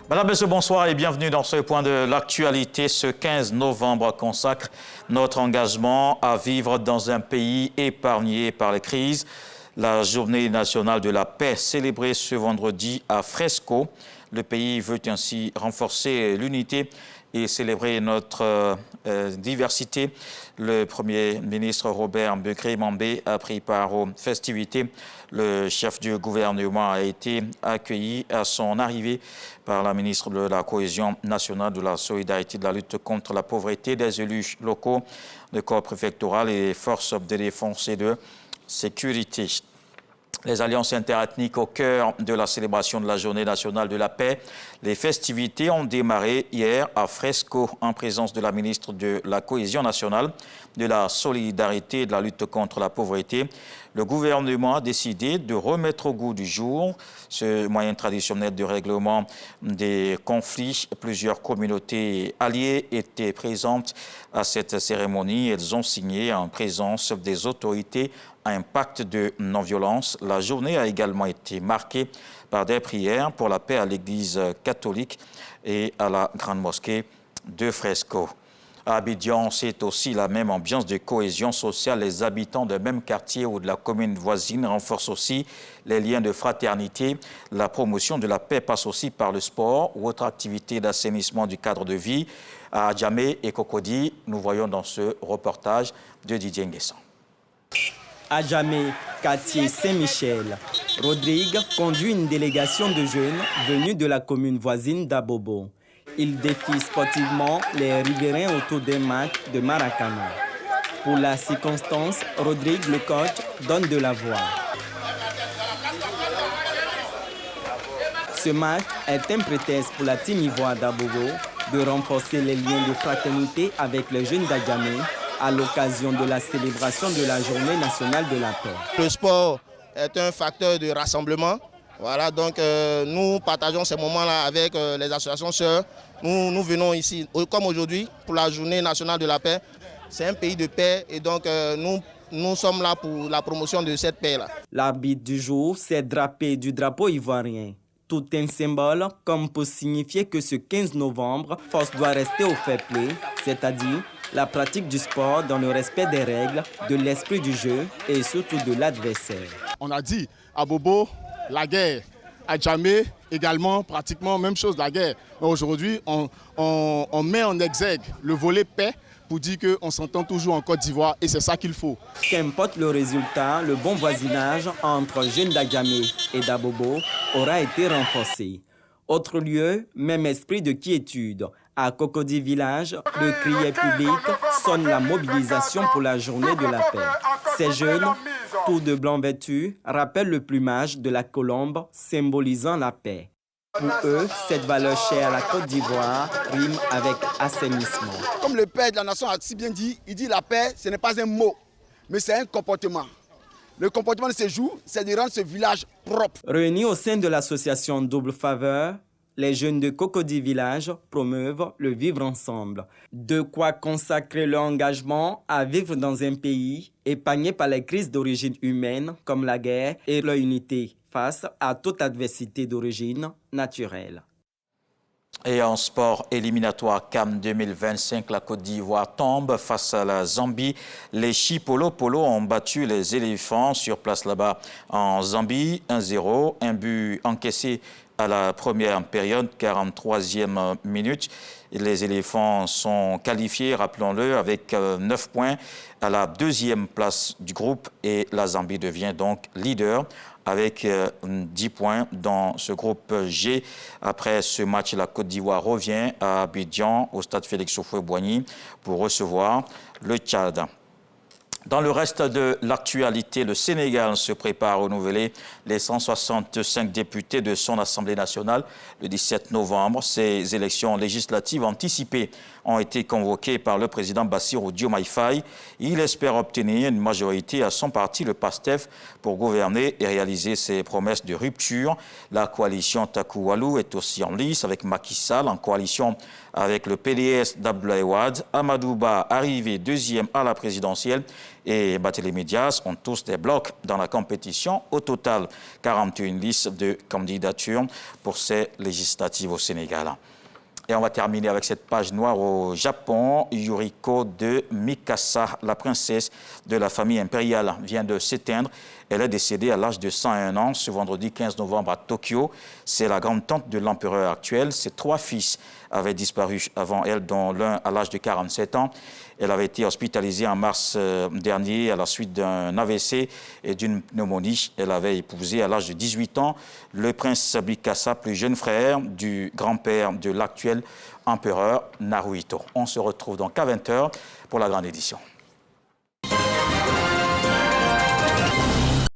Madame, Monsieur, bonsoir et bienvenue dans ce point de l'actualité. Ce 15 novembre consacre notre engagement à vivre dans un pays épargné par les crises. La journée nationale de la paix célébrée ce vendredi à Fresco. Le pays veut ainsi renforcer l'unité et célébrer notre diversité. Le Premier ministre Robert Begré-Mambé a pris part aux festivités. Le chef du gouvernement a été accueilli à son arrivée par la ministre de la Cohésion nationale, de la solidarité, de la lutte contre la pauvreté, des élus locaux, le corps préfectoral et les forces de défense et de sécurité. Les alliances interethniques au cœur de la célébration de la Journée nationale de la paix. Les festivités ont démarré hier à Fresco en présence de la ministre de la Cohésion nationale, de la solidarité et de la lutte contre la pauvreté. Le gouvernement a décidé de remettre au goût du jour ce moyen traditionnel de règlement des conflits. Plusieurs communautés alliées étaient présentes à cette cérémonie. Elles ont signé en présence des autorités un pacte de non-violence. La journée a également été marquée par des prières pour la paix à l'église catholique et à la grande mosquée de Fresco. À Abidjan, c'est aussi la même ambiance de cohésion sociale. Les habitants d'un même quartier ou de la commune voisine renforcent aussi les liens de fraternité. La promotion de la paix passe aussi par le sport ou autre activité d'assainissement du cadre de vie. À Adjamé et Cocody, nous voyons dans ce reportage de Didier Nguessan. À Adjamé, quartier Saint-Michel, Rodrigue conduit une délégation de jeunes venus de la commune voisine d'Abobo. Il défie sportivement les riverains autour d'un match de Maracana. Pour la circonstance, Rodrigue, le coach, donne de la voix. Ce match est un prétexte pour la team ivoire d'Abobo de renforcer les liens de fraternité avec les jeunes d'Adjamé à l'occasion de la célébration de la Journée nationale de la paix. Le sport est un facteur de rassemblement. Voilà, donc nous partageons ces moments-là avec les associations sœurs. Nous venons ici, comme aujourd'hui, pour la Journée nationale de la paix. C'est un pays de paix et donc nous sommes là pour la promotion de cette paix-là. L'arbitre du jour s'est drapé du drapeau ivoirien. Tout un symbole comme pour signifier que ce 15 novembre, force doit rester au fair play, c'est-à-dire la pratique du sport dans le respect des règles, de l'esprit du jeu et surtout de l'adversaire. On a dit à Bobo, la guerre. À Adjamé, également, pratiquement même chose, la guerre. Mais aujourd'hui, on met en exergue le volet paix pour dire qu'on s'entend toujours en Côte d'Ivoire et c'est ça qu'il faut. Qu'importe le résultat, le bon voisinage entre jeunes d'Adjamé et d'Abobo aura été renforcé. Autre lieu, même esprit de quiétude. À Cocody Village, le crier public sonne la mobilisation pour la journée de la paix. Ces jeunes, tout de blanc vêtus, rappellent le plumage de la colombe symbolisant la paix. Pour eux, cette valeur chère à la Côte d'Ivoire rime avec assainissement. Comme le père de la nation a si bien dit, il dit la paix, ce n'est pas un mot, mais c'est un comportement. Le comportement de ce jour, c'est de rendre ce village propre. Réunis au sein de l'association Double Faveur, les jeunes de Cocody Village promeuvent le vivre ensemble. De quoi consacrer leur engagement à vivre dans un pays épargné par les crises d'origine humaine comme la guerre et leur unité face à toute adversité d'origine naturelle. Et en sport éliminatoire CAN 2025, la Côte d'Ivoire tombe face à la Zambie. Les Chipolo Polo ont battu les éléphants sur place là-bas en Zambie, 1-0, un but encaissé à la première période, 43e minute. Les éléphants sont qualifiés, rappelons-le, avec 9 points à la deuxième place du groupe et la Zambie devient donc leader avec 10 points dans ce groupe G. Après ce match, la Côte d'Ivoire revient à Abidjan, au stade Félix Houphouët-Boigny, pour recevoir le Tchad. Dans le reste de l'actualité, le Sénégal se prépare à renouveler les 165 députés de son Assemblée nationale le 17 novembre. Ces élections législatives anticipées ont été convoquées par le président Bassirou Diomaye Faye. Il espère obtenir une majorité à son parti, le PASTEF, pour gouverner et réaliser ses promesses de rupture. La coalition Taku Walou est aussi en lice avec Macky Sall, en coalition avec le PDS d'Abdoulaye Wade. Amadou Ba, arrivé deuxième à la présidentielle, et Barthélémy Diaz ont tous des blocs dans la compétition. Au total, 41 listes de candidatures pour ces législatives au Sénégal. Et on va terminer avec cette page noire au Japon. Yuriko de Mikasa, la princesse de la famille impériale, vient de s'éteindre. Elle est décédée à l'âge de 101 ans ce vendredi 15 novembre à Tokyo. C'est la grande-tante de l'empereur actuel. Ses 3 fils avaient disparu avant elle, dont l'un à l'âge de 47 ans. Elle avait été hospitalisée en mars dernier à la suite d'un AVC et d'une pneumonie. Elle avait épousé à l'âge de 18 ans le prince Mikasa, plus jeune frère du grand-père de l'actuel empereur Naruhito. On se retrouve donc à 20 h pour la grande édition.